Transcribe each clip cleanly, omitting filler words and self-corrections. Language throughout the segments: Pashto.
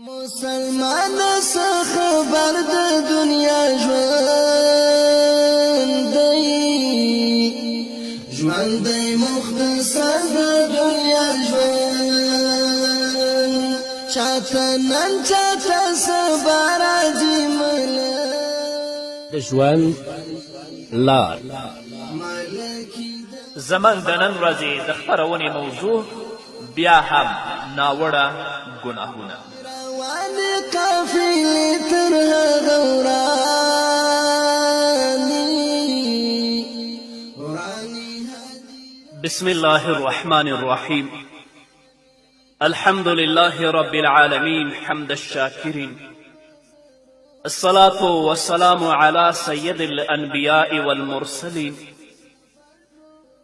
مسلمان څه خبر د دنیا ژوند دی مختصر د دنیا ژوند چاته نن چاته سبا راځي د ژوند لار زمن د نن ورځې د خپرونې موضوع بیا هم ناوړه ګناهونه. بسم الله الرحمن الرحيم. الحمد لله رب العالمين حمد الشاكرين، الصلاة والسلام على سيد الأنبياء والمرسلين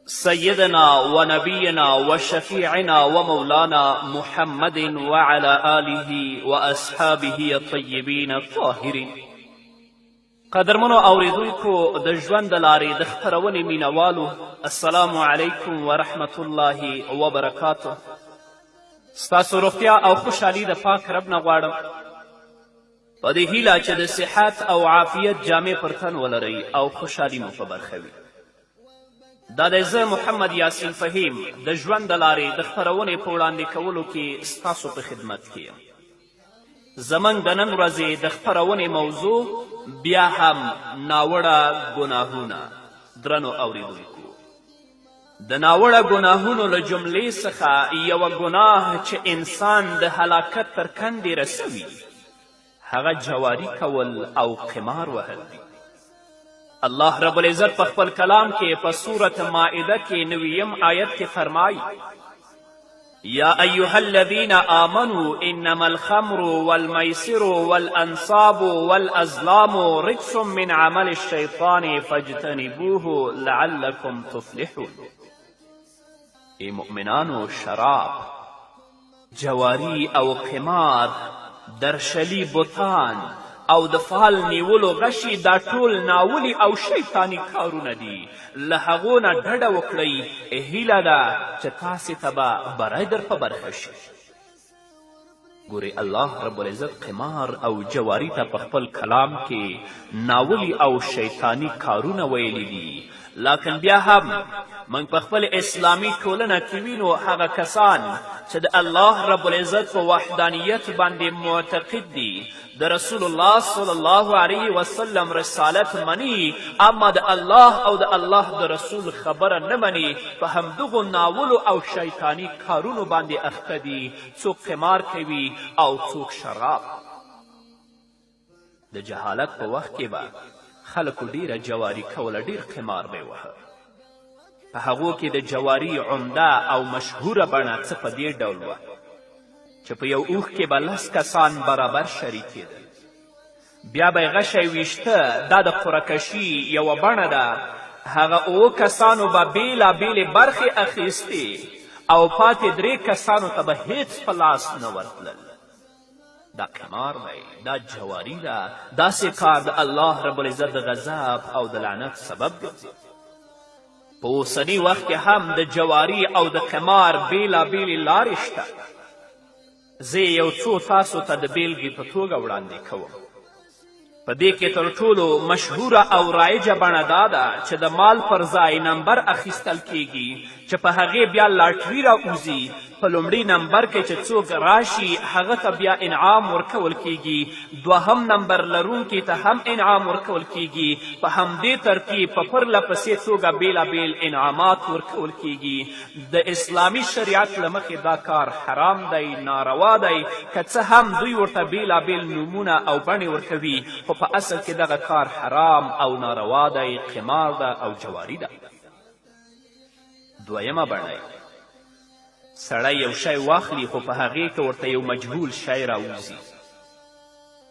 سيدنا ونبينا وشفيعنا ومولانا محمد وعلى آله وأصحابه الطيبين الطاهرين. قدرمنو اوریدونکو د ژوند د لارې د خپرونې مینوالو، السلام علیکم ورحمة الله وبرکاته. ستاسو روغتیا او خوشحالي د پاک رب نه غواړم په دې هیله چې د صحت او عافیت جامې پر تن ولرئ او خوشحالي مو په برخه وي. دا دی زه محمد یاسین فهیم د ژوند د لارې د خپرونې په وړاندې کولو کې ستاسو په خدمت کې یم. زموږ د نن ورځې د خپرونې موضوع بیا هم ناوړه ګناهونه. درنو اوریدونکو، د ناوړه ګناهونو له جملې څخه یوه ګناه چې انسان د هلاکت تر کندې رسوي هغه جواري کول او قمار وهل دي. الله رب العزت په خپل کلام کې په سورة مائده کې 9 آیت کې فرمایي: یا ایها الذین آمنوا انما الخمر والمیسر والانصاب والازلام رجس من عمل الشیطان فاجتنبوه لعلکم تفلحون. ای مؤمنانو، شراب، جواری او قمار، درشلی بوتان او د فال نیولو غشي دا ټول ناولي او شیطاني کارونه دي. له هغو نه ډډه وکړئ. هیله ده چې تاسې ته به بری در په برخه شي. ګورې، الله رب العزت قمار او جواري ته په خپل کلام کې ناولي او شیطاني کارونه ویلي دي، لکن بیا هم موږ په خپل اسلامي ټولنه کې وینو هغه کسان چې د الله رب العزت په وحدانیت باندې معتقد دي، د رسول الله صلی الله علیه وسلم رسالت مني، اما د الله او د الله د رسول خبره نه مني، په همدغو ناولو او شیطاني کارونو باندې اخته دي. څوک قمار کوي او څوک شراب. د جهالت په وخت کې به خلکو ډیره جواري کوله، ډیر قمار به وهه. په هغو کې د جواري عمده او مشهوره بڼه څه په دې ډول وه چې په یو اوښ کې به 10 کسان برابر شریکېدل. بیا به یې غشی ویشته. دا د قرعهکشي یوه بڼه ده. هغه 7 کسانو به بېلابېلې برخې اخیستې او پاتې 3 کسانو ته به هیڅ په لاس نه ورتلل. دا قمار دی، دا جواري ده. داسې کار د الله رب العزت د غضب او د لعنت سبب ګرځي. په اوسني وخت کې هم د جواري او د قمار بېلابېلې لارې شته. زه یو څو تاسو ته د بیلګې په توګه وړاندې کوم. په دې کې تر ټولو مشهوره او رایجه بڼه دا ده چې د مال پر ځای نمبر اخیستل کیږي چې په هغې بیا لاټري راوځي. په لومړي نمبر کې چې څوک راشي هغه ته بیا انعام ورکول کیږي، 2 نمبر لرونکي ته هم انعام ورکول کیږي. په همدې ترتیب په پرله پسې توګه بېلابېل انعامات ورکول کیږي. د اسلامي شریعت له مخې دا کار حرام دی، ناروا دی، که څه هم دوی ورته بېلابېل نومونه او بڼې ورکوي، خو په اصل کې دغه کار حرام او ناروا دی، قمار ده او جواري ده. دویمه بڼه، سړی یو شی واخلي خو په هغې کې ورته یو مجهول شی راوځي،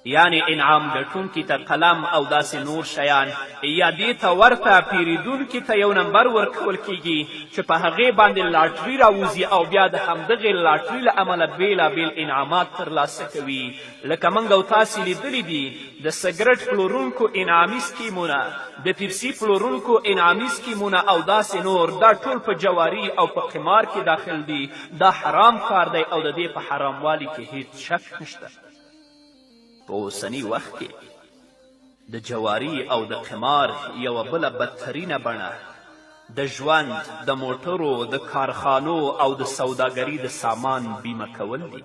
یعنی انعام ګټونکي ته قلم او داسې نور شیان، یا دې ته ورته پیرودونکي ته یو نمبر ورکول کیږي چې په هغې باندې لاټري راوځي او بیا د همدغې لاټري له امله بېلابېل انعامات ترلاسه کوي. لکه موږ او تاسې لیدلي دي د سګرټ پلورونکو انعامي سکیمونه، د پیپسي پلورونکو انعامي سکیمونه او داسې نور، دا ټول په جواري او په قمار کې داخل دي. دا حرام کار دی او د دې په حراموالي کې هیڅ شک نشته. په اوسني وخت کې د جواري او د قمار یوه بله بدترینه بڼه د ژوند د موټرو د کارخانو او د سوداګري د سامان بیمه کول دي،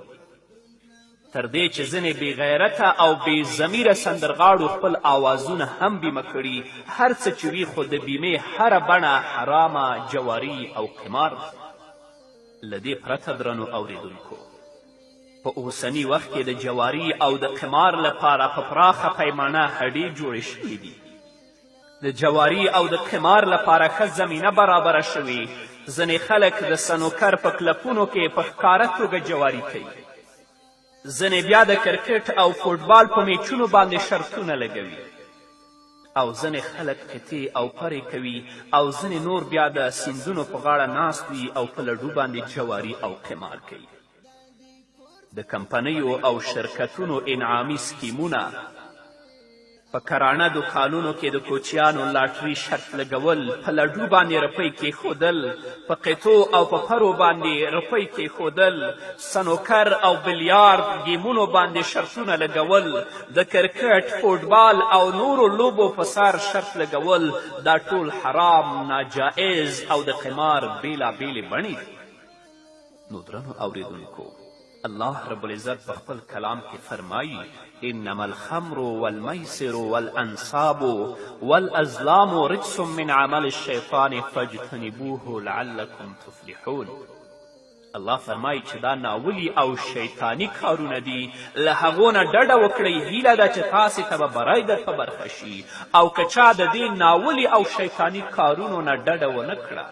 تر دې چې ځینې بې غیرته او بې ضمیره سندرغاړو خپل آوازونه هم بیمه کړي. هر څه چې وي خو د بیمې هره بڼه حرامه جواري او قمار ده. له دې پرته درنو اوریدونکو، په اوسني وخت کې د جواري او د قمار لپاره په پراخه پیمانه هډې جوړې شوي دي. د جواري او د قمار لپاره ښه زمینه برابره شوې. ځینې خلک د سنوکر په کلپونو کې په ښکاره توګه جواري کوي، ځینې بیا د کرکټ او فوټبال په میچونو باندې شرطونه لګوي، او ځینې خلک قطې او پرې کوي، او ځینې نور بیا د سیندونو په غاړه ناست وي او په لډو باندې جواري او قمار کوي. د کمپنیو او شرکتونو انعامي سکیمونه په کرانه دوکانونو کې د کوچیانو لاټري شرط لګول، په لډو باندې روپۍ کیښودل، په قطو او په پرو باندې روپۍ کیښودل، سنوکر او بلیارد ګیمونو باندې شرطونه لګول، د کرکټ، فوټبال او نورو لوبو په سر شرط لګول، دا ټول حرام، ناجائز او د قمار بیلابیلې بڼې دي. نو درنو اوریدونکو، الله رب العزت په خپل کلام کې فرمایي: انما الخمر والمیسر والانصاب والازلام رجس من عمل الشیطان فاجتنبوه لعلکم تفلحون. الله فرمایي چې دا ناولي او شیطاني کارونه دي، له هغو نه ډډه وکړئ. هیله ده چې تاسې ته به بری در په برخه شي. او که چا د دې ناولي او شیطاني کارونو نه ډډه ونه کړه،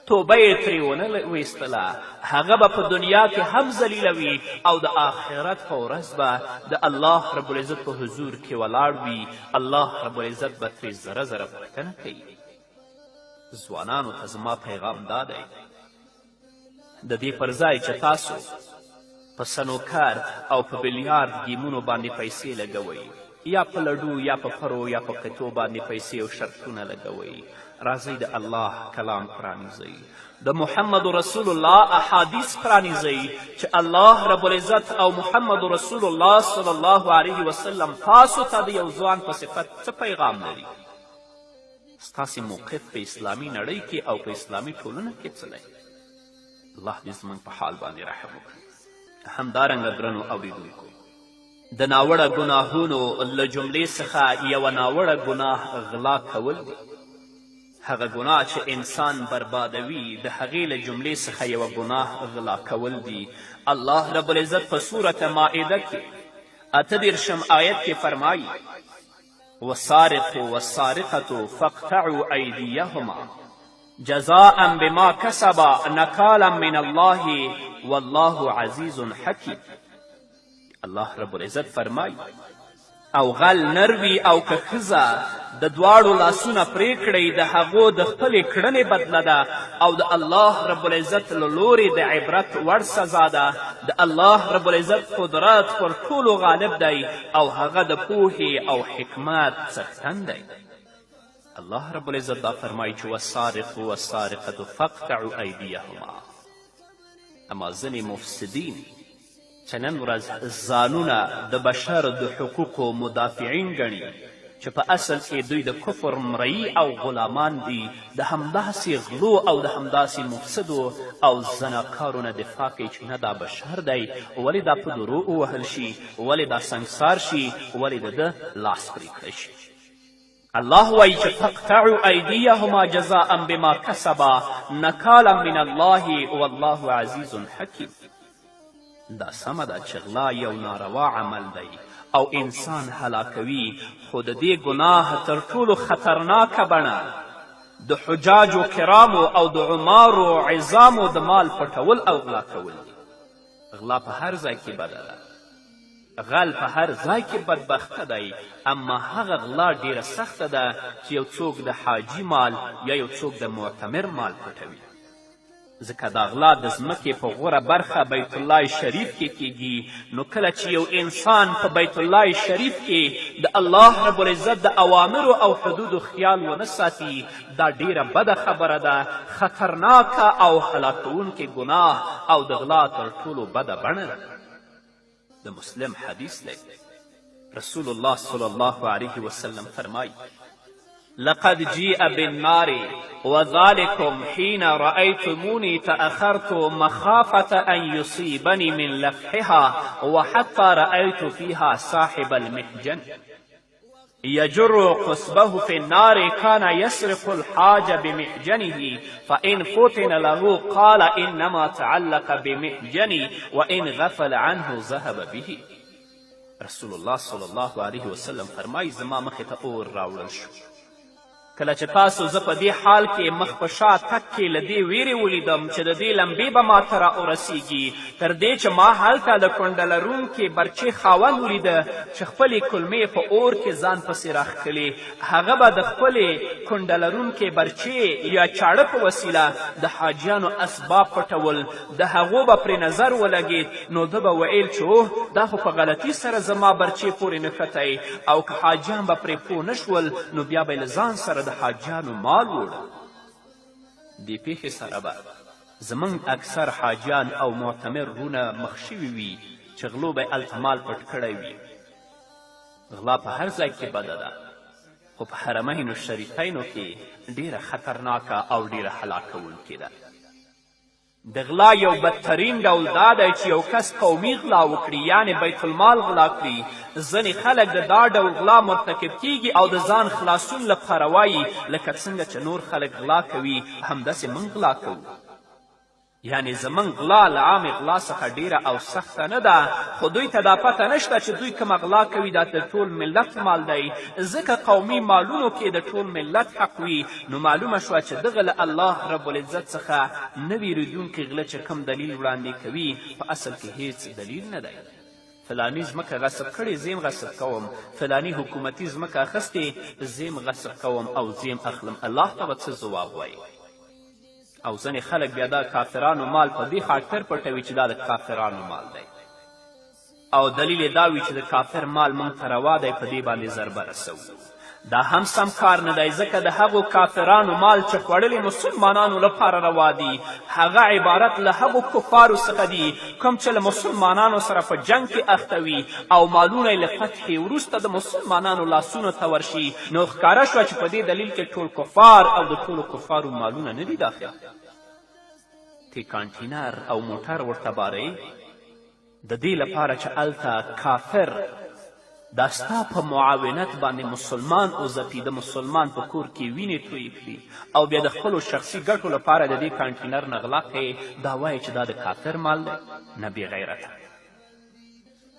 توبه یې ترې ونه ویستله، هغه به په دنیا کې هم ذلیله وي او د آخرت په ورځ به د الله رب العزت په حضور کې ولاړ وي. الله رب العزت به ترې زره زره پوښتنه کوي. ځوانانو ته زما پیغام دا دی، د دې پر ځای چې تاسو په سنوکر او په بلیارد ګیمونو باندې پیسې لګوئ، یا په لډو یا په پرو یا په قطو باندې پیسې او شرطونه لګوئ، راځئ د الله کلام پرانیزئ، د محمد رسول الله احادیث پرانیزئ چې الله رب العزت او محمد رسول الله صلی الله علیه وسلم تاسو ته د یو ځوان په صفت څه پیغام لري. ستاسې موقف په اسلامي نړۍ کې او په اسلامي ټولنه کې څه دی؟ الله دې زموږ په حال باندې رحم وکړي. همدارنګه درنو اوریدونکو، د ناوړه ګناهونو له جملې څخه یوه ناوړه ګناه غلا کول دی. هغه ګناه چې انسان بربادوي، د هغې له جملې څخه یوه ګناه غلا کول دي. الله رب العزت په سورة مائده کې 38 آیت کې فرمایي: والسارق والسارقة فاقطعوا أيديهما جزاء بما كسبا نكالا من الله والله عزیز حکیم. الله رب العزت فرمایي: او غل نروي او که ښځه د دواړو لاسونه پرې کړئ، د هغو د خپلې کړنې بدله ده، او د الله رب العزت له لورې د عبرت وړ سزا ده. د الله رب العزت قدرت پر ټولو غالب دی او هغه د پوهې او حکمت څښتن دی. الله رب العزت دا فرمایي چې والسارق والسارقة فاقطعوا أیدیهما. اما ځینې مفسدین چې نن ورځ ځانونه د بشر د حقوقو مدافعین ګڼي، چې په اصل کې دوی د کفر مرئی او غلامان دي، د همداسې غلو او د همداسې مفسدو او زناکارو نه دفاع کوي چې نه دا بشر دی، ولې دا په دروغ ووهل شي، ولې دا سنګسار شي، ولې د ده لاس پرې کړی شي. الله وایي چې فاقطعوا ایدیهما جزاء بما کسبا نکالا من الله والله عزیز حکیم. دا سمه ده چې غلا یو ناروا عمل دی او انسان هلاکوي، خو د دې ګناه تر ټولو خطرناکه بڼه د حجاجو کرامو او د عمارو عظامو د مال پټول او غلا کول دي. غلا په هر ځای کې بده ده، غل په هر ځای کې بدبخته دی، اما هغه غلا ډیره سخته ده چې یو څوک د حاجي مال یا یو څوک د معتمر مال پټوي. ځکه دا غلا د ځمکې په غوره برخه بیت الله شریف کې کیږي. نو کله چې یو انسان په بیت الله شریف کې د الله رب العزت د اوامرو او حدودو خیال ونه ساتي، دا ډیره بده خبره ده، خطرناکه او هلاکوونکې ګناه او د غلا تر ټولو بده بڼه ده. د مسلم حدیث دی، رسول الله صلی الله علیه وسلم فرمایی لقد جیء بالنار وذلكم حين رأيتموني تأخرت مخافة أن يصيبني من لفحها وحتى رأيت فيها صاحب المحجن يجر قصبه في النار كان يسرق الحاج بمحجنه فإن فتن له قال إنما تعلق بمحجني وإن غفل عنه ذهب به. رسول الله صلی الله علیه وسلم فرمایي زما مخې ته اور راوړل شو. کله چې تاسو زه په دې حال کې مخ په شا تک کې له دې ویرې ولیدم چې د دې لمبې به ما ته راورسیږي تر دې چې ما هلته د کونډه لرونکې برچې خاوند ولیده چې خپلې کلمې په اور کې ځان پسې راښکلې. هغه به د خپلې کونډه لرونکې برچې یا چاړه په وسیله د حاجیانو اسباب پټول، د هغو به پرې نظر ولګېد نو ده به ویل چې اوه دا خو په غلطي سره زما برچې پورې نښتی، او که حاجیان به پرې پوه نه شول نو بیا به یې له ځان سره د حاجیانو مال وړه. دې پیښې سره به زموږ اکثر حاجیان او معتمر وروڼه مخ شوي وي چې غلو به یې هلته مال پټ کړی وي. غلا په هر ځای کې بده ده، خو په حرمینو شریفینو کې ډیره خطرناکه او ډیره هلاکوونکې ده. د غلا یو بدترین ډول دا دی چې یو کس قومي غلا وکړي، یعنې بیت المال غلا کړي. ځینې خلک د دا ډول غلا مرتکب کیږي او د ځان خلاصون لپاره وایي لکه څنګه چې نور خلک غلا کوي همداسې موږ غلا کوو. یعنې زموږ غلا له عامې غلا څخه ډیره او سخته نه ده، خو دوی ته دا پته نشته چې دوی کومه غلا کوي دا د ټول ملت مال دی. ځکه قومي مالونو کې د ټول ملت حق وي نو معلومه شوه چې دغه له الله رب العزت څخه نه ویرېدونکي غله چې کوم دلیل وړاندې کوي په اصل کې هیڅ دلیل نه دی. فلانی ځمکه غصب کړې زیم غصب کوم، فلانی حکومتي ځمکه اخیستې زیم غصب کوم او زیم اخلم. الله ته به څه ځواب وایي؟ او ځینې خلک بیا دا کافرانو مال په دې خاطر پټوي چې دا د کافرانو مال دی، او دلیل یې دا وي چې د کافر مال موږ ته روا دی په دې باندې ضربه رسوو. دا هم سم کار نه دی، ځکه د هغو کافرانو مال چې خوړلې مسلمانانو لپاره روا دي هغه عبارت له هغو کفارو څخه دي کوم چې له مسلمانانو سره په جنګ کې اخته وي او مالونه یې له فتحې وروسته د مسلمانانو لاسونو ته ورشي. نو ښکاره شوه چې په دې دلیل کې ټول کفار او د ټولو کفارو مالونه نه دي داخل. تی کانټینر او موټر ورته بارئ د دې لپاره چې هلته کافر دا ستا په معاونت باندې مسلمان وځپي، د مسلمان په کور کې وینې تویې کړي او بیا د خپلو شخصي ګټو لپاره د دې کانټینر نه غلا کوي، دا وایي چې دا د کافر مال دی. نه بې غیرته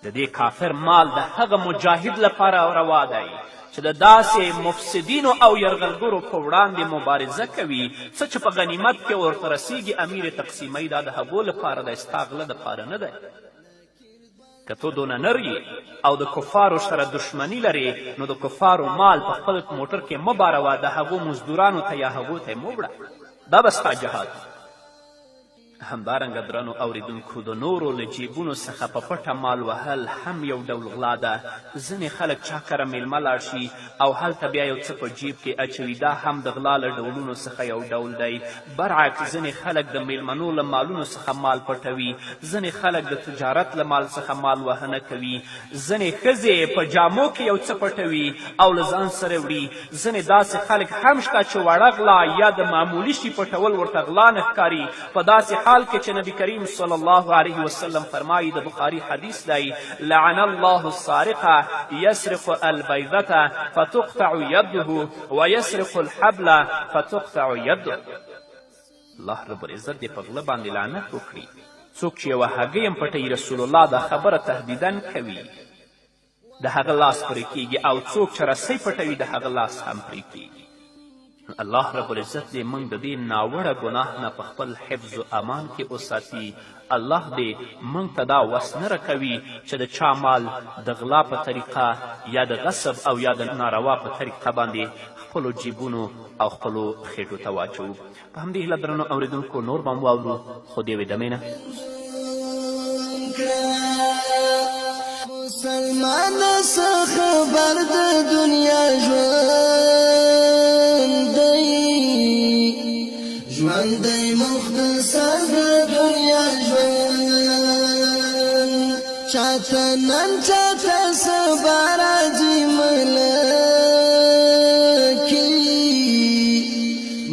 د دې کافر مال د هغه مجاهد لپاره روا دی چې د داسې مفسدینو او یرغلګرو په وړاندې مبارزه کوي څه چې په غنیمت کې ورته رسیږي امیر تقسیموي، دا د هغو لپاره دی، ستا غله دپاره نه دی. که تو دونه نر او د کفارو سره دشمني لرې نو د کفارو مال په خپل موټر کې مه باروه، د هغو مزدورانو ته یا هغو ته یې مه وړه، دا به ستا جهاد. همدارنګه درنو اوریدونکو د نورو له جیبونو څخه په پټه مال وهل هم یو ډول غلا ده. ځینې خلک چا کره میلمه لاړ شي او هلته بیا یو څه په جیب کې اچوي، دا هم د غلا له ډولونو څخه یو ډول دی. برعکس ځینې خلک د میلمنو له مالونو څخه مال پټوي، ځینې خلک د تجارت له مال څخه مال وهنه کوي، ځینې ښځې په جامو کې یو څه پټوي او له ځان سره وړي. ځینې داسې خلک هم شته چې وړه غلا یا د معمولي شي پټول ورته غلا نه ښکاري. په داسې حال کې چې نبی کریم صلی الله علیه وسلم فرمایي، د بخاري حدیث دی، لعن الله السارق یسرق البیضة فتقطع یده ویسرق الحبل فتقطع یده. الله رب العزت دې په غله باندې لعنت وکړي. څوک چې یوه هګۍ هم پټوي، رسول الله دا خبره تهدیدا کوي، د هغه لاس پرې کیږي، او څوک چې رسۍ پټوي د هغه لاس هم پرې کیږي. الله رب العزت دې موږ د دې ناوړه ګناه نه په خپل حفظ و امان کې وساتي. الله دې موږ ته دا وس نه راکوي چې د چا مال د غلا په طریقه یا د غصب او یا د ناروا په طریقه باندې خپلو جیبونو او خپلو خېټو ته واچوو. په همدې هیله درنو اورېدونکو نور به هم واورو، خو د یوې دمې نه مسلمان څه خبر د دنیا ژوند دی مختصر د دنیا ژوند چاته نه جهان چاته سبا راځي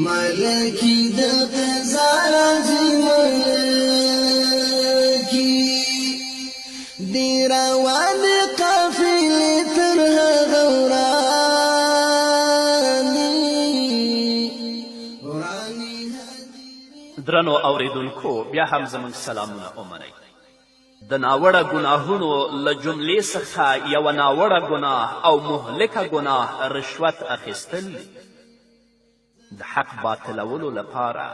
ملکی د قضا راځي ملکی دی روان قافلې تر هغه ورانی درنو اوریدونکو بیا هم زموږ سلامونه ومنئ د ناوړه ګناهونو له جملې څخه یوه ناوړه ګناه او مهلکه ګناه رشوت اخیستل دي د حق باطلولو لپاره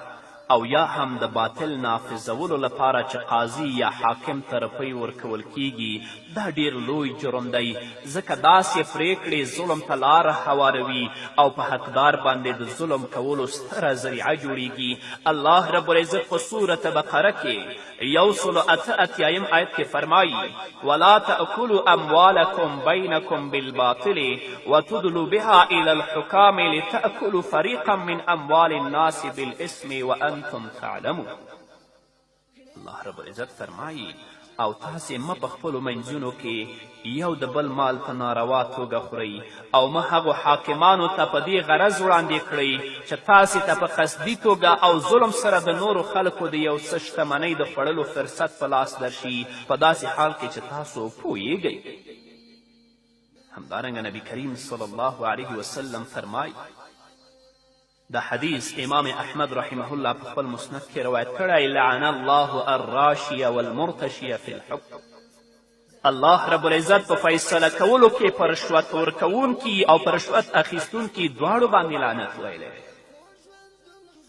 او یا هم د باطل نافذولو لپاره چې قاضي یا حاکم ته روپۍ ورکول کیږي دا ډیر لوی جرم دی ځکه داسې پریکړې ظلم ته لاره هواروي او په حقدار باندې د ظلم کولو ستره ذریعه جوړیږي الله رب العزت په سورة بقره کې 188 آیت کې فرمایي ولا تأکلوا اموالکم بینکم بالباطل وتدلوا بها الى الحکام لتأکلوا فریقا من اموال الناس بالاسم وانتم تعلمون الله رب العزت فرمایي او تاسې مه په خپلو منځونو کې یو د بل مال په ناروا توګه خورئ او مه هغو حاکمانو ته په دې غرض وړاندې کړئ چې تاسې ته په قصدي توګه او ظلم سره د نورو خلکو د یو څه شتمنۍ د خوړلو فرصت په لاس درشي په داسې حال کې چې تاسو پوهیږئ همدارنګه نبی کریم صلی الله علیه وسلم فرمایي دا حدیث امام احمد رحمه الله په خپل مسند کې روایت کړی لعن الله الراشیه والمرتشیه فی الحکم الله رب العزت په فیصله کولو کې په رشوت ورکوونکي او په رشوت اخیستونکي دواړو باندې لعنت ویلی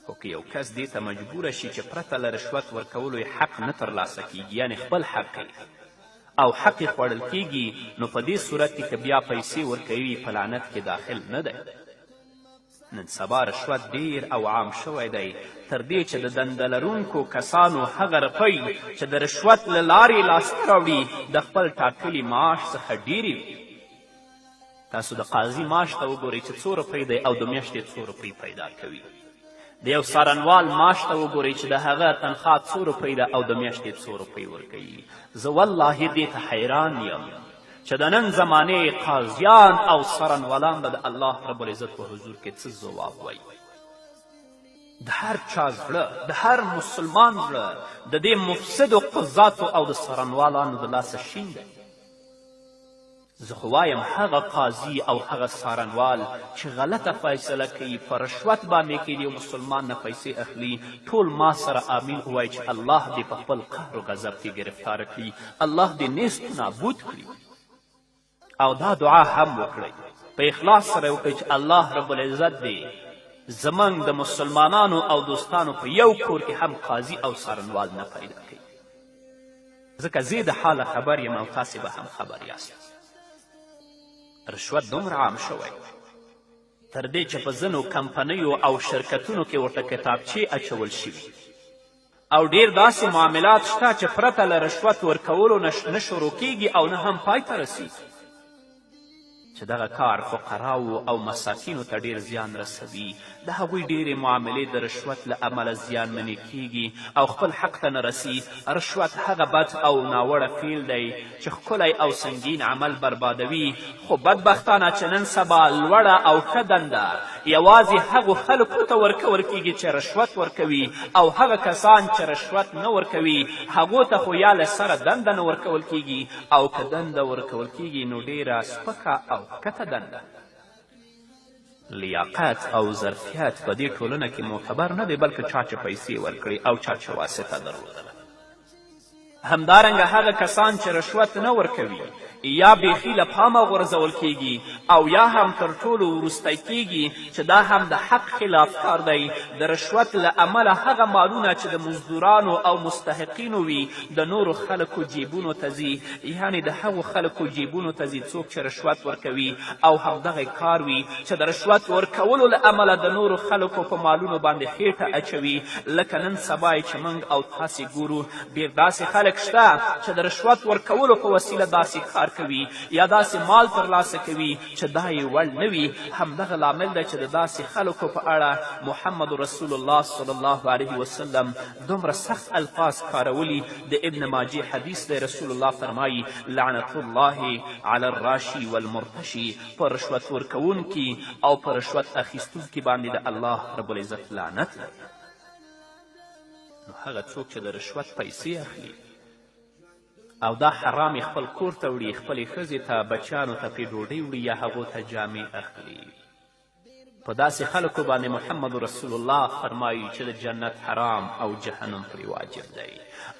خو که یو کس دې ته مجبوره شي چې پرته له رشوت ورکولو یې حق نه ترلاسه کیږي یعنې خپل حق او حق یې خوړل کیږي نو په دې صورت کې که بیا پیسې ورکوي په لعنت کې داخل نه دی نن سبا رشوت ډیر او عام شوی دی تر دې چې د دنده لرونکو کسانو هغه روپۍ چې د رشوت له لارې لاسته راوړي د خپل ټاکلي معاش څخه ډیرې وي تاسو د قاضي معاش ته وګورئ چې څو روپۍ دی او د میاشتې څو روپۍ پیدا کوي د یو څارنوال معاش ته وګورئ چې د هغه تنخوا څو روپۍ ده او د میاشتې څو روپۍ ورکوي زه والله دې ته حیران یم چې د نن زمانې قاضیان او څارنوالان به د الله رب العزت په حضور کې څه ځواب وایي د هر چا زړه د هر مسلمان زړه د دې مفسدو قضاتو او د څارنوالانو د لاسه شین دی زه خو وایم هغه قاضي او هغه څارنوال چې غلطه فیصله کوي په رشوت باندې کې د یو مسلمان نه پیسې اخلي ټول ما سره آمین ووایي چې الله دې په خپل قهر و غضب کې ګرفتاره کړي الله دې نیست نابود کړي او دا دعا هم وکړئ په اخلاص سره وکړئ چې الله رب العزت دې زموږ د مسلمانانو او دوستانو په یو کور کې هم قاضي او څارنوال نه پیدا کوي ځکه زه د حاله خبر یم او تاسې به هم خبر یاست رشوت دومره عام شوی تر دې چې په ځینو کمپنیو او شرکتونو کې ورته کتابچې اچول شوي او ډیر داسې معاملات شته چې پرته له رشوت ورکولو نه شروع کیږي او نه هم پای ته رسیږي چې دغه کار فقراو او مساکینو ته ډیر زیان رسوي د هغوی ډیرې معاملې د رشوت له امله زیانمنې کیږي او خپل حق ته نه رسي رشوت هغه بد او ناوړه فیل دی چې ښکلی او سنګین عمل بربادوي خو بدبختانه چې نن سبا لوړه او ښه دنده یوازې هغو خلکو ته ورکول کیږي چې رشوت ورکوي او هغه کسان چې رشوت نه ورکوي هغو ته خو یا له سره دنده نه ورکول کیږي او که دنده ورکول کیږي نو ډیره سپکه او کته دنده لیاقت او ظرفیت په دې ټولنه کې معتبر نه دی بلکې چا چې پیسې ورکړي او چا چې واسطه درلودله همدارنګه هغه کسان چې رشوت نه ورکوي یا بیخي له پامه غورځول کیږي او یا هم تر ټولو وروستی کیږي چې دا هم د حق خلاف کار دی د رشوت له امله هغه مالونه چې د مزدورانو او مستحقینو وي د نورو خلکو جیبونو ته ځي یعنې د هغو خلکو جیبونو ته ځي څوک چې رشوت ورکوي او همدغه کار وي چې د رشوت ورکولو له امله د نورو خلکو په مالونو باندې خیټه اچوي لکه نن سبا چې موږ او تاسې ګورو ډېر داسې خلک خلک شته چې د رشوت ورکولو په وسیله داسې کار کوي یا داسې مال ترلاسه کوي چې دا یې وړ نه وي. همدغه لامل دی چې د داسې خلکو په اړه محمد رسول الله صلی الله علیه وسلم دومره سخت الفاظ کارولي. د ابن ماجه حدیث دی، رسول الله فرمایي لعنت الله علی الراشی والمرتشی، په رشوت ورکوونکي او په رشوت اخیستونکي باندې د الله رب العزت لعنت دی. نو هغه څوک چې د رشوت پیسې اخلي او دا حرام خپل کور ته وړي، خپلې ښځې ته بچیانو ته پرې ډوډۍ وړي یا هغو ته جامې اخلي، په داسې خلکو باندې محمد رسول الله فرمایي چې د جنت حرام او جهنم پرې واجب دی.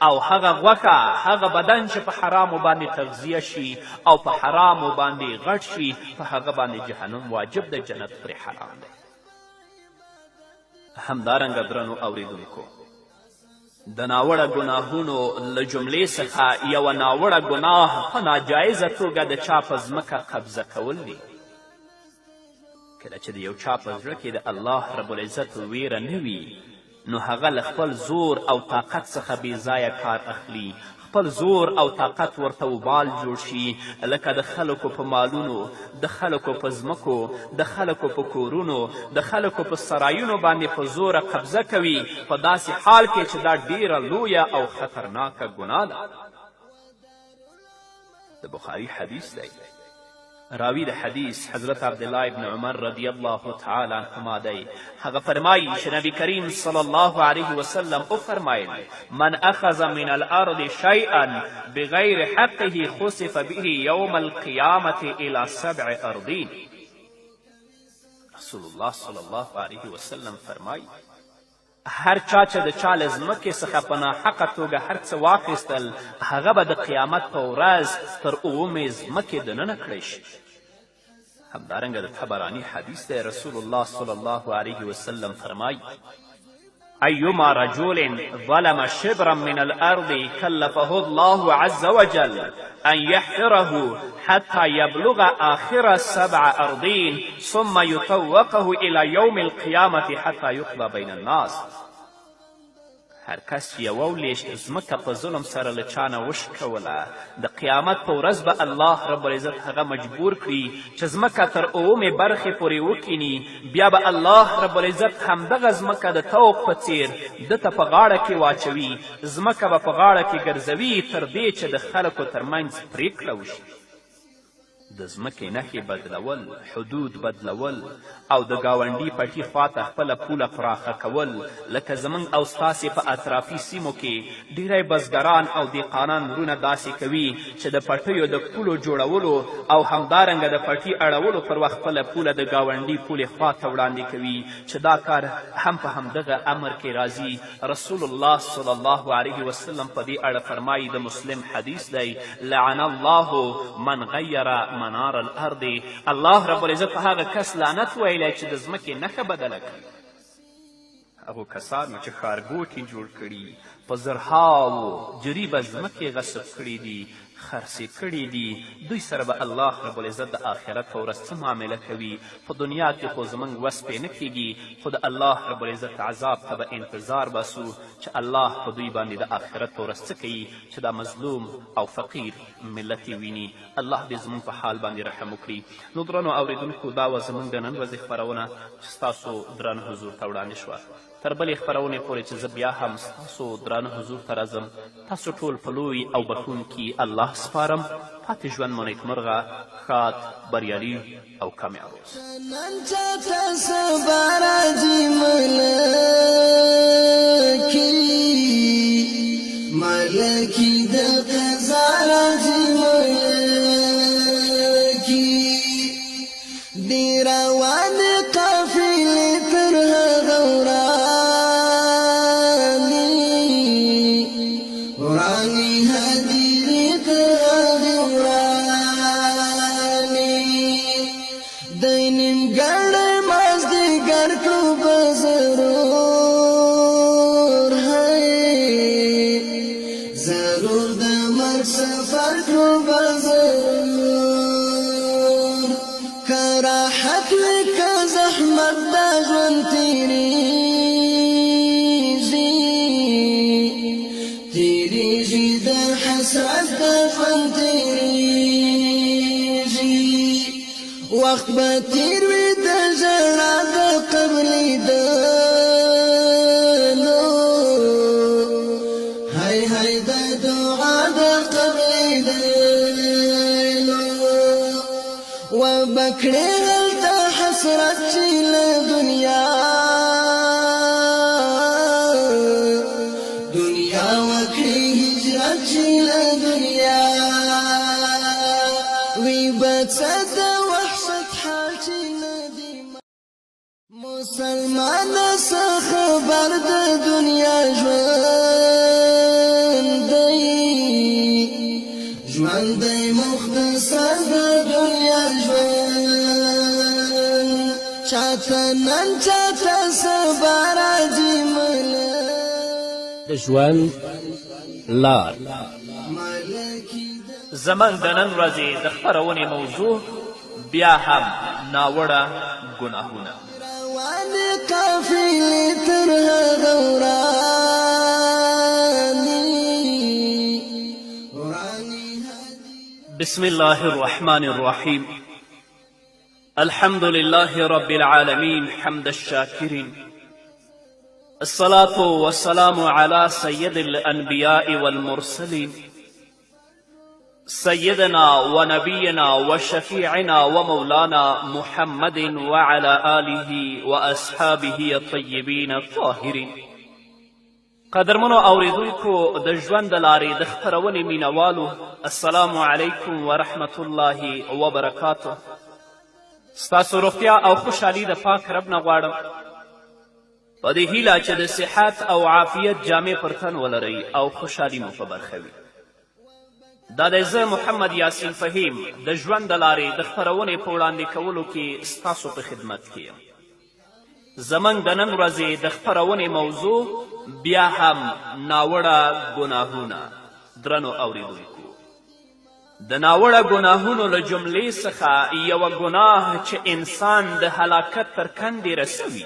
او هغه غوښه، هغه بدن چې په حرامو باندې تغذیه شي او په حرامو باندې غټ شي، په هغه باندې جهنم واجب دی، جنت پرې حرام دی. همدارنګه درنو اوریدونکو، د ناوړه ګناهونو له جملې څخه یوه ناوړه ګناه په ناجایزه توګه د چا په ځمکه قبضه کول دي. کله چې د یو چا په زړه کې د الله رب العزت ویره نه وي، نو هغه له خپل زور او طاقت څخه بې ځایه کار اخلي، خپل زور او طاقت ورته وبال جوړ شي، لکه د خلکو په مالونو، د خلکو په ځمکو، د خلکو په کورونو، د خلکو په سرایونو باندې په زوره قبضه کوي، په داسې حال کې چې دا ډیره لویه او خطرناکه ګناه ده. د بخاري حدیث دی، راوی د حدیث حضرت عبدالله ابن عمر رضی الله تعالی عنهما دی. هغه فرمایي چې نبی کریم صلی الله علیه وسلم وفرمایل من اخذ من الارض شیئا بغیر حقه خسف به یوم القیامة الی 7 ارضین. رسول الله صلی الله علیه وسلم فرمایي هر چا چې د چا له ځمکې څخه په ناحقه توګه هر څه واخیستل، هغه به د قیامت په ورځ تر اومې ځمکې دننه کړی شي. همدارنګه د طبراني حدیث دی، رسول الله صلی الله علیه وسلم فرمایي ایما رجل ظلم شبرا من الارض کلفه الله عز وجل ان يحفره حتى يبلغ آخر 7 ارضین ثم يطوقه الى يوم القيامة حتى يقضى بين الناس. هر کس چې یوه ولیشت ځمکه په ظلم سره له چا نه وشکوله، د قیامت په ورځ به الله رب العزت هغه مجبور کړي چې ځمکه تر اومې برخې پورې وکیني، بیا به الله رب العزت همدغه ځمکه د توق په څیر ده ته په غاړه کې واچوي، ځمکه به په غاړه کې ګرځوي تر دې چې د خلکو ترمنځ پرېکړه وشي. د ځمکې نښې بدلول، حدود بدلول او د ګاونډي پټي خواته خپله پوله پراخه کول، لکه زموږ او ستاسې په اطرافي سیمو کې ډیری بزګران او دهقانان ورونه داسې کوي چې د پټیو د پولو جوړولو او همدارنګه د پټي اړولو پر وخت خپله پوله د ګاونډي پولې خواته وړاندې کوي، چې دا کار هم په همدغه امر کې راځي. رسول الله صلی الله علیه وسلم په دې اړه فرمایي، د مسلم حدیث دی، لعن الله من غیر منار الارض. الله رب العزت په هغه کس لعنت ویلی چې د ځمکې نښه بدله کړي. هغو کسانو چې ښارګوټي جوړ کړي، په زرهاوو جریبه ځمکې غصب کړي دي، خرڅې کړي دي، دوی سره به الله رب العزت د آخرت په ورځ څه معامله کوي؟ په دنیا کې خو زموږ وس پې نه کیږي، خو د الله رب العزت عذاب ته به انتظار باسو چې الله په دوی باندې د آخرت په ورځ څه کوي چې دا مظلوم او فقیر ملت یې ویني. الله دې زموږ په حال باندې رحم وکړي. نو درنو اورېدونکو، دا وه زموږ د نن ورځې خپرونه چې ستاسو درانه حضور ته وړاندې شوه. تر بلې خپرونې پورې چې زه بیا هم ستاسو درانه حضور ته راځم، تاسو ټول په لوی او بښونکي الله سپارم. پاتې ژوند مو نیکمرغه، ښاد، بریالي او کامیاب اوسئ. نن چاته سبا راځي ملکي د قضا راځي ملکي دی روان قافلې تر هغه وراني هدیرې تر هغه وراني دی نیمګړی مازدیګر کړو به ضرور ضرور د مرګ سفر کړو به ضرور که راحت وي که زحمت دا ژوند تیریږي د وخت به تیر وي د ژړا د قبلېدلو هی هی د دعا د قبلېدلو وبکړې هلته حسرت چې له دنیا وکړې هجرت چې له دنیا وی بڅه د وحشت حال چې له دې مسلمان څه خبر د دنیا ژوند دی مختصر د دنیا ژوند چاته نن چاته سبا راځي د ژوند لار زمن د نن ورځې د خپرونې موضوع بیا هم ناوړه ګناهونه روانې قافلې تر هغه ورانې بسم الله الرحمن الرحيم الحمد لله رب العالمين حمد الشاكرين الصلاة والسلام على سيد الأنبياء والمرسلين سيدنا ونبينا وشفيعنا ومولانا محمد وعلى آله وأصحابه الطيبين الطاهرين قدرمنو اوریدونکو د ژوند د لارې د خپرونې مینوالو السلام علیکم ورحمة الله وبرکاته ستاسو روغتیا او خوشحالي د پاک رب نه غواړم په دې هیله چې د صحت او عافیت جامې پر تن ولرئ او خوشحالي مو په برخه وي دا دی زه محمد یاسین فهیم د ژوند د لارې د خپرونې په وړاندې کولو کې ستاسو په خدمت کې یم زموږ د نن ورځې د خپرونې موضوع بیا هم ناوړه ګناهونه درنو اوریدونکو د ناوړه ګناهونو له جملې څخه یوه ګناه چې انسان د هلاکت تر کندې رسوي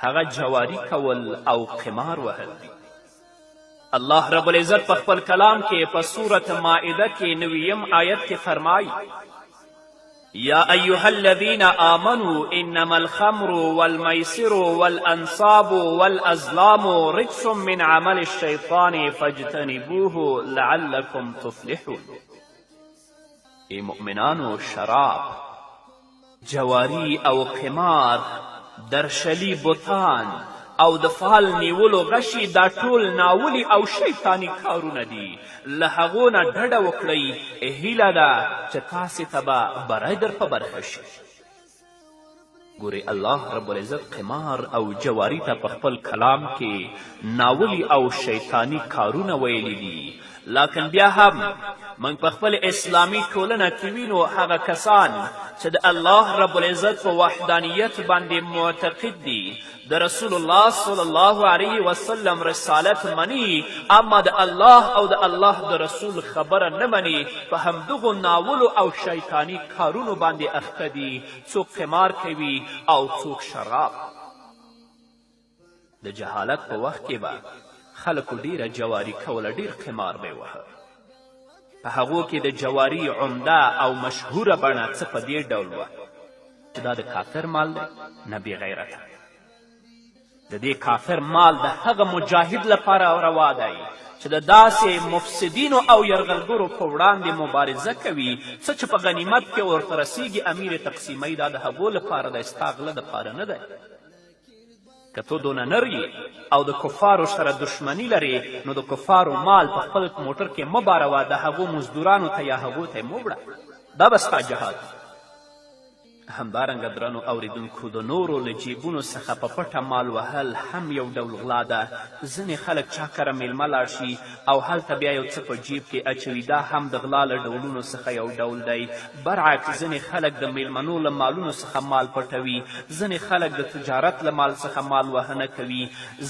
هغه جواری کول او قمار وهل دي الله رب العزت په خپل کلام کې په سورة مائده کې 9 آیت کې فرمایي یا ایها الذین آمنوا انما الخمر والمیسر والانصاب والازلام رجس من عمل الشیطان فاجتنبوه لعلکم تفلحون ای مؤمنانو شراب جواری او قمار درشلی بوتان او د فال نیولو غشي دا ټول ناولي او شیطاني کارونه دي له هغو نه ډډه وکړئ هیله ده چې تاسې ته به بری در په برخه شي ګورې الله رب العزت قمار او جواری ته په خپل کلام کې ناولي او شیطاني کارونه ویلي دي لکن بیا هم موږ په خپل اسلامي ټولنه کې وینو هغه کسان چې د الله رب العزت په وحدانیت باندې معتقد دي د رسول الله صلی الله علیه وسلم رسالت مني اما د الله او د الله د رسول خبره نه مني په همدغو ناولو او شیطاني کارونو باندې اخته دي څوک قمار کوي او څوک شراب د جهالت په وخت کې به خلکو ډیره جواری کوله ډیر قمار به وهه په هغو کې د جواری عمده او مشهوره بڼه څه په دې ډول وه چې دا د کافر مال دی نه بې غیرته د دې کافر مال د هغه مجاهد لپاره روا دی چې د داسې مفسدینو او یرغلګرو په وړاندې مبارزه کوي څه چې په غنیمت کې ورته رسیږي امیر تقسیمی دا د هغو لپاره دی ستا غله دپاره نه دی که تو دونه نر او د کفارو سره دشمني لرې نو د کفارو مال په خپل موټر کې مه باروه د هغو مزدورانو ته یا هغو ته یې مه وړه دا به ستا جهاد همدارنګه درنو اوریدونکو د نورو له جیبونو څخه په پټه مال وهل هم یو ډول غلا ده ځینې خلک چا کره میلمه لاړ شي او هلته بیا یو څه په جیب کې اچوي دا هم د غلا له ډولونو څخه یو ډول دی برعکس ځینې خلک د میلمنو له مالونو څخه مال پټوي ځینې خلک د تجارت له مال څخه مال وهنه کوي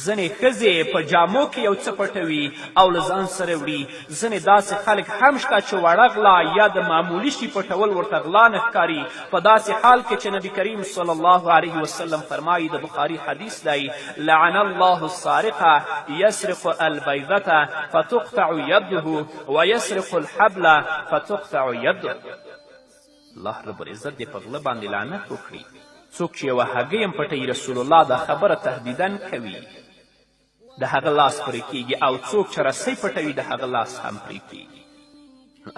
ځینې ښځې په جامو کې یو څه پټوي او له ځان سره وړي ځینې داسې خلک هم شته چې وړه غلا یا د معمولي شي پټول ورته غلا نه ښکاري په داسې حال کې چې نبی کریم صلی الله علیه وسلم فرمایي د بخاري حدیث دی لعن الله السارق یسرق البیضة فتقطع یده ویسرق الحبل فتقطع یده الله رب العزت دې په غله باندې لعنت وکړي. څوک چې یوه هګۍ هم پټوي رسول الله دا خبره تهدیدا کوي د هغه لاس پرې کیږي، او څوک چې رسۍ پټوي د هغه لاس هم پرې کیږي.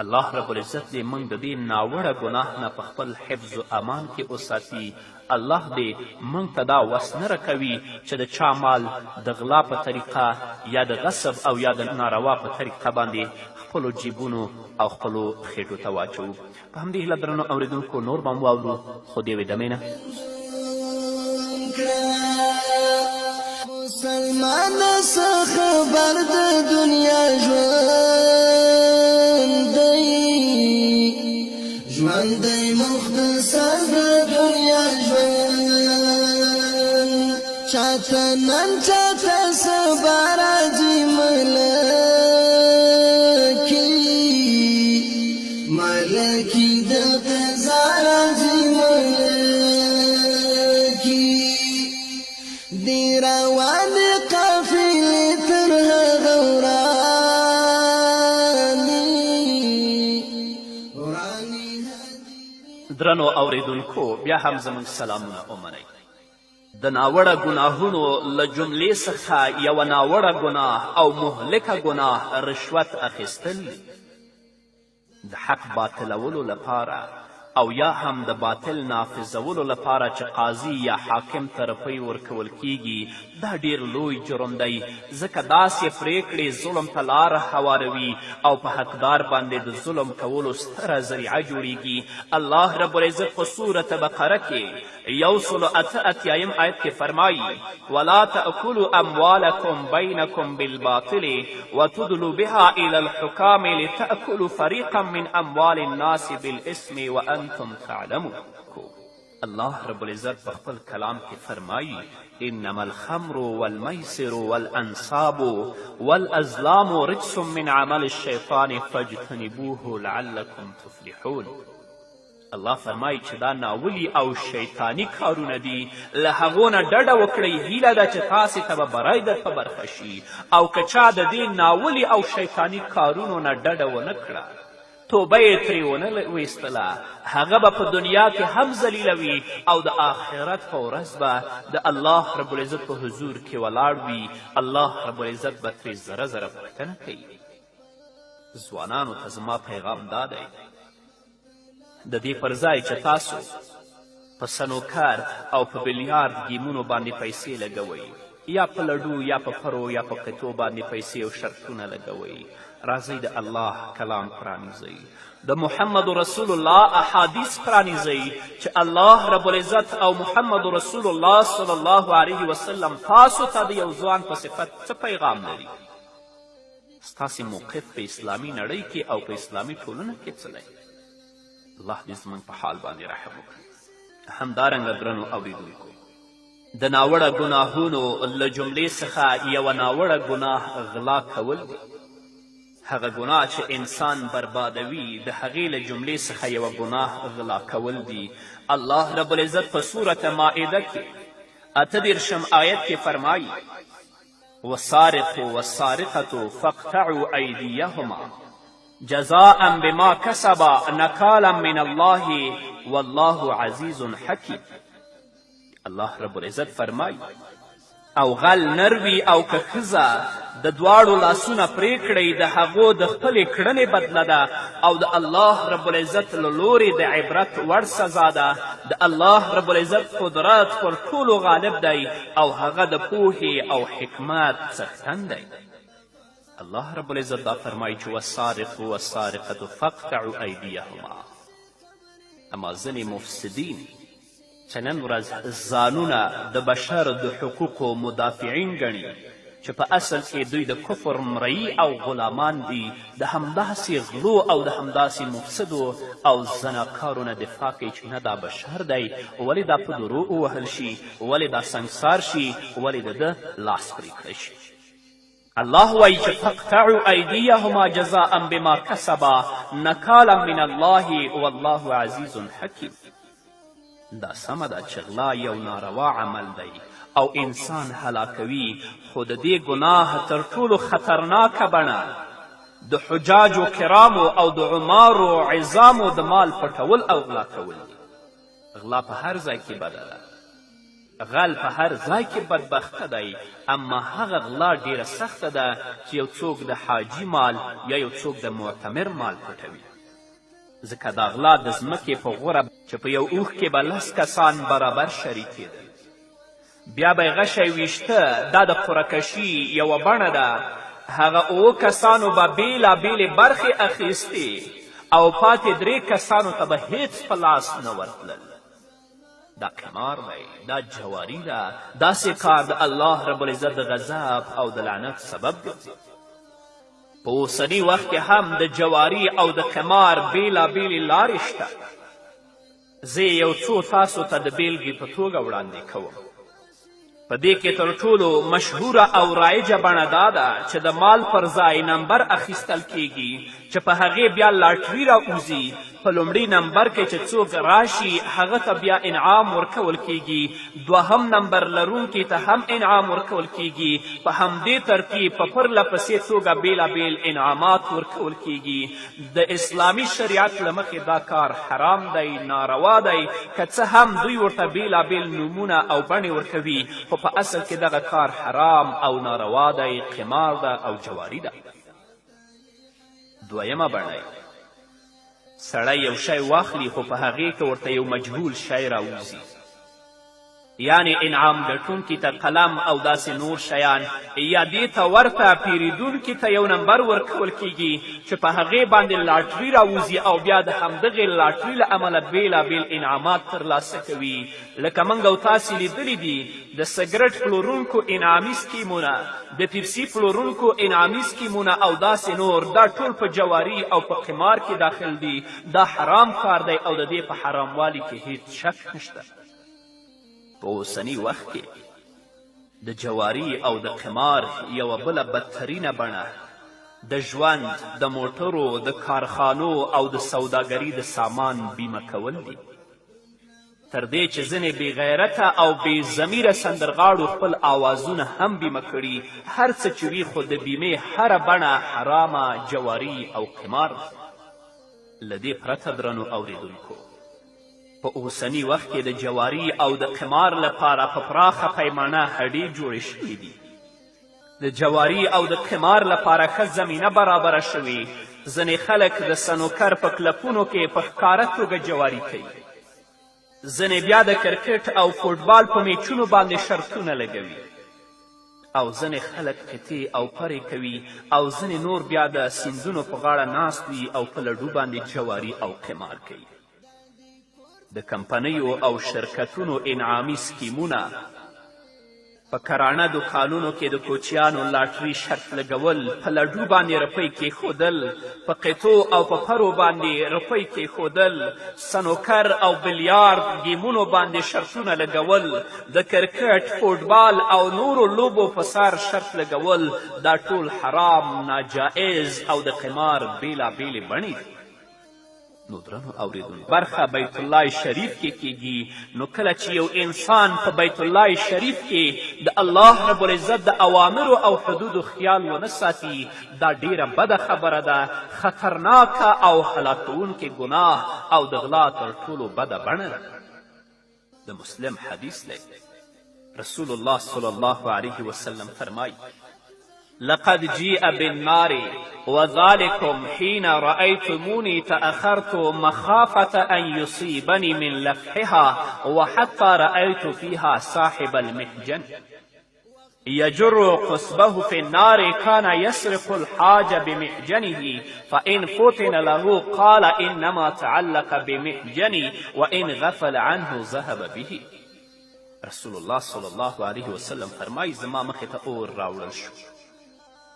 الله رب العزت دې موږ د دې ناوړه ګناه نه په خپل حفظ و امان کې وساتي. الله دې موږ ته دا وس نه راکوي چې د چا مال د غلا په طریقه یا د غصب او یا د ناروا په طریقه باندې خپلو جیبونو او خپلو خېټو ته واچوو. په همدې هیله درنو اورېدونکو نور به هم واورو، خو دې دمې نه مسلمان څه خبر د دنیا ژوند دی مختصر د دنیا ژوند، چاته نن چاته سبا راځي ملکی د قضا راځي ملکی دی روان قافلې تر هغه درنو اوریدونکو بیا هم زموږ سلامونه ومنئ. د ناوړه ګناهونو له جملې څخه یوه ناوړه ګناه او مهلکه ګناه رشوت اخیستل د حق باطلولو لپاره او یا هم د باطل نافذولو لپاره چې قاضي یا حاکم ته روپۍ ورکول کیږي، دا ډیر لوی جرم دی، ځکه داسې پریکړې ظلم ته لاره هواروي او په حقدار باندې د ظلم کولو ستره ذریعه جوړیږي. الله رب العزت په سورة بقره کې 188 آیت کې فرمایي ولا تأکلوا اموالکم بینکم بالباطل وتدلوا بها الى الحکام لتأکلوا فریقا من اموال الناس بالاسم وانتم تعلمون. الله رب العزت په خپل کلام کې فرمایي انما الخمر والمیسر والانصاب والازلام رجس من عمل الشیطان فاجتنبوه لعلکم تفلحون. الله فرمایي چې دا ناولي او شیطانی کارونه دي، له هغو نه ډډه وکړئ. هیله ده چې تاسې ته به بری در په برخه شي، او که چا د دې ناولي او شیطانی کارونو نه ډډه ونه کړه، توبه یې ترې ونه ویستله، هغه به په دنیا کې هم ذلیله وي او د آخرت په ورځ به د الله رب العزت په حضور کې ولاړ وي. الله رب العزت به ترې زره زره پوښتنه کوي. ځوانانو ته زما پیغام دا دی، د دې پر ځای چې تاسو په سنوکر او په بلیارد ګیمونو باندې پیسې لګوئ، یا په لډو یا په پرو یا په قطو باندې پیسې او شرطونه لګوئ، راځئ د الله کلام پرانیزئ، د محمد رسول الله احادیث پرانیزئ چې الله رب العزت او محمد رسول الله صلی الله علیه وسلم تاسو ته د یو ځوان په صفت څه پیغام لري. ستاسې موقف په اسلامي نړۍ کې او په اسلامي ټولنه کې څه دی؟ الله دې زموږ په حال باندې رحم وکړي. همدارنګه درنو اوریدونکو، د ناوړه ګناهونو له جملې څخه یوه ناوړه ګناه غلا کول دی. هغه ګناه چې انسان بربادوي، د هغې له جملې څخه یوه ګناه غلا کول دی. الله رب العزت په سورة مائده کې 38 آیت کې فرمایي والسارق والسارقة فاقطعوا أيديهما جزاء بما کسبا نکالا من الله والله عزیز حکیم. الله رب العزت فرمایي او غل نروي او که ښځه د دواړو لاسونه پرې کړئ، د هغو د خپلې کړنې بدله ده او د الله رب العزت له لورې د عبرت وړ سزا ده. د الله رب العزت قدرت پر ټولو غالب دی او هغه د پوهې او حکمت څښتن دی. الله رب العزت دا فرمایي چې والسارق والسارقة فاقطعوا ایدیهما. اما ځینې مفسدین چې نن ورځ ځانونه د بشر د حقوقو مدافعین ګڼي، چې په اصل کې دوی د کفر مرئی او غلامان دي، د همداسې غلو او د همداسې مفسدو او زناکارو نه دفاع کوي چې نه دا بشر دی، ولې دا په درو ووهل شي، ولې دا سنګسار شي، ولې د ده لاس پرې کړی شي. الله وایي چې فاقطعوا ایدیهما جزاء بما کسبا نکالا من الله والله عزیز حکیم. دا سمه ده چې غلا یو ناروا عمل دی او انسان هلاکوي، خو د دې ګناه تر ټولو خطرناکه بڼه د حجاجو کرامو او د عمارو عظامو د مال پټول او غلا کول دي. غلا په هر ځای کې بده ده، غل په هر ځای کې بدبخته دی، اما هغه غلا ډیره سخته ده چې یو څوک د حاجي مال یا یو څوک د معتمر مال پټوي. ځکه دا غلا د ځمکې په غوره چې په یو اوښ کې به 10 کسان برابر شریکېدل، بیا به یې غشی ویشته. دا د قرعهکشي یوه بڼه ده. هغه 7 کسانو به بېلابېلې برخې اخیستې او پاتې 3 کسانو ته به هیڅ په لاس نه ورتلل. دا قمار دی، دا جواري ده. داسې کار د الله رب العزت د غضب او د لعنت سبب ګرځي. په اوسني وخت کې هم د جواري او د قمار بېلابېلې لارې شته. زه یو څو تاسو ته د بیلګې په توګه وړاندې کوم. په دې کې تر ټولو مشهوره او رایجه بڼه دا ده چې د مال پر ځای نمبر اخیستل کیږي چې په هغې بیا لاټري راوځي. په لومړي نمبر کې چې څوک راشي هغه ته بیا انعام ورکول کیږي، 2 نمبر لرونکي ته هم انعام ورکول کیږي. په همدې ترتیب په پرله پسې توګه بېلابېل انعامات ورکول کیږي. د اسلامي شریعت له مخې دا کار حرام دی، ناروا دی. که څه هم دوی ورته بېلابېل نومونه او بڼې ورکوي، خو په اصل کې دغه کار حرام او ناروا دی، قمار ده او جواري ده. دویمه بڼه، سړی یو شی واخلي خو په هغې کې ورته یو مجهول شی راوځي، یعنی انعام ګټونکي ته قلم او داسې نور شیان، یا دې ته ورته پیرودونکي ته یو نمبر ورکول کیږي چې په هغې باندې لاټري راوځي او بیا د همدغې لاټري له امله بېلابېل انعامات ترلاسه کوي. لکه موږ او تاسې لیدلي دي د سګرټ پلورونکو انعامي سکیمونه، د پیپسي پلورونکو انعامي سکیمونه او داسې نور. دا ټول په جواري او په قمار کې داخل دي. دا حرام کار دی او د دې په حراموالي کې هیڅ شک نشته. په اوسني وخت کې د جواري او د قمار یوه بله بدترینه بڼه د ژوند، د موټرو، د کارخانو او د سوداګري د سامان بیمه کول دي. تر دې چې ځینې بې غیرته او بې ضمیره سندرغاړو خپل آوازونه هم بیمه کړي. هر څه چې وي خو د بیمې هره بڼه حرامه، جواري او قمار. له دې پرته درنو اوریدونکو، په اوسني وخت کې د جواري او د قمار لپاره په پراخه پیمانه هډې جوړې شوي دي. د جواري او د قمار لپاره ښه زمینه برابره شوې. ځینې خلک د سنوکر په کلپونو کې په ښکاره توګه جواري کوي. ځینې بیا د کرکټ او فوټبال په میچونو باندې شرطونه لګوي. او ځینې خلک قطې او پرې کوي. او ځینې نور بیا د سیندونو په غاړه ناست وي او په لډو باندې جواري او قمار کوي. د کمپنیو او شرکتونو انعامي سکیمونه، په کرانه دکانونو کې د کوچیانو لاټري شرط لګول، په لډو باندې روپۍ کیښودل، په قطو او په پرو باندې روپۍ کیښودل، سنوکر او بلیارد ګیمونو باندې شرطونه لګول، د کرکټ، فوټبال او نورو لوبو په سر شرط لګول. دا ټول حرام، ناجائز او د قمار بېلابېلې بڼې دي. نو درنو اوریدونکو، برخه بیت الله شریف کې کیږي. نو کله چې یو انسان په بیت الله شریف کې د الله رب العزت د اوامرو او حدودو خیال ونه ساتي، دا ډیره بده خبره ده، خطرناکه او هلاکوونکې ګناه او د غلا تر ټولو بده بڼه ده. د مسلم حدیث دی، رسول الله صلی الله علیه وسلم فرمایي: لقد جيء بالنار وذلكم حين رأيتموني تأخرت مخافة أن يصيبني من لفحها وحتى رأيت فيها صاحب المحجن يجر قصبه في النار كان يسرق الحاج بمحجنه فإن فتن له قال إنما تعلق بمحجني وإن غفل عنه ذهب به. رسول الله صلی الله علیه وسلم فرمایي: زما مخې ته اور راوړل شو.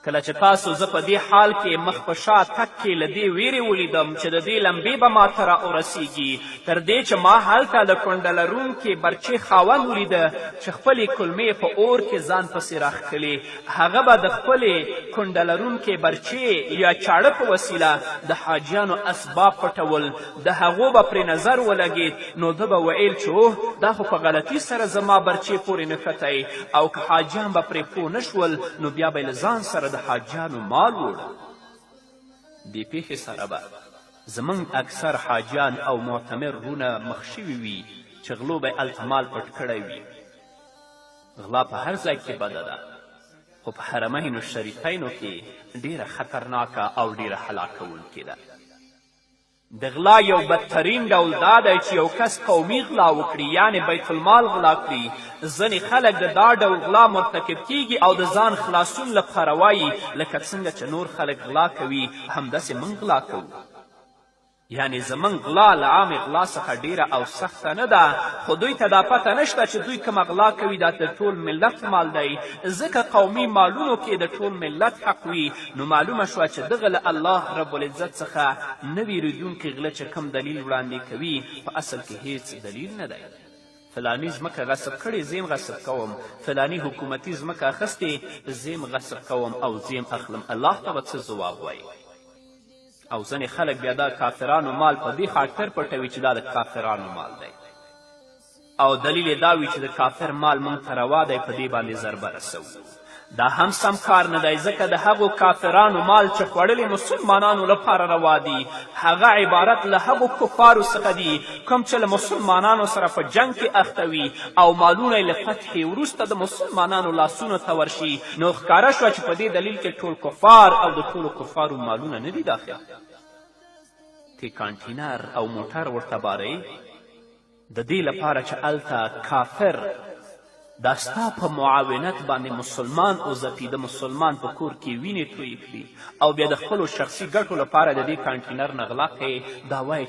کله چې تاسو زه په دې حال کې مخ په شا تک کې له دې ویرې ولیدم چې د دې لمبې به ما ته راورسیږي، تر دې چې ما هلته د کونډه لرونکې برچې خاوند ولیده چې خپلې کلمې په اور کې ځان پسې راښکلې. هغه به د خپلې کونډه لرونکې برچې یا چاړه په وسیله د حاجیانو اسباب پټول، د هغو به پرې نظر ولګېد، نو ده به ویل چې اوه دا خو په غلطي سره زما برچې پورې نښتی، او که حاجیان به پرې پوه نه شول نو بیا به یې له ځان سره د حاجیانو مال وړه. دې پیښې سره به زموږ اکثر حاجیان او معتمر رونه مخ شوي وي چې غلو به یې هلته مال پټ کړی وي. غلا په هر ځای کې بده ده، خو په حرمینو شریفینو کې ډیره خطرناکه او ډیره هلاکوونکې ده. د غلا یو بدترین ډول دا دی چې یو کس قومي غلا وکړي، یعنې بیت المال غلا کړي. ځینې خلک د دا ډول غلا مرتکب کیږي او د ځان خلاصون لپاره وایي لکه څنګه چې نور خلک غلا کوي همداسې موږ غلا کوو. یعنې زموږ غلا له عامې غلا څخه ډیره او سخته نه ده، خو دوی ته دا پته نشته چې دوی کومه غلا کوي دا د ټول ملت مال دی. ځکه قومي مالونو کې د ټول ملت حق وي، نو معلومه شوه چې دغه له الله رب العزت څخه نه ویرېدونکي غله چې کوم دلیل وړاندې کوي په اصل کې هیڅ دلیل نه دی. فلانی ځمکه غصب کړې زیم غصب کوم، فلانی حکومتي ځمکه اخیستې زیم غصب کوم او زیم اخلم. الله ته به څه ځواب وایي؟ او ځینې خلک بیا دا کافرانو مال په دې خاطر پټوي چې دا د کافرانو مال دی، او دلیل یې دا وي چې د کافر مال موږ ته روا دی، په دې باندې ضربه رسوو. دا هم سم کار نه دی، ځکه د هغو کافرانو مال چې خوړلې مسلمانانو لپاره روا دي هغه عبارت له هغو کفارو څخه دي کوم چې له مسلمانانو سره په جنګ کې اخته وي او مالونه یې له فتحې وروسته د مسلمانانو لاسونو ته ورشي. نو ښکاره شوه چې په دې دلیل کې ټول کفار او د ټولو کفارو مالونه نه دي داخل. تی کانټینر او موټر ورته بارئ د دې لپاره چې هلته کافر دا ستا په معاونت باندې مسلمان وځپي، د مسلمان په کور کې وینې تویې کړي او بیا د خپلو شخصي ګټو لپاره د دې کانټینر نه غلا کوي. دا وایي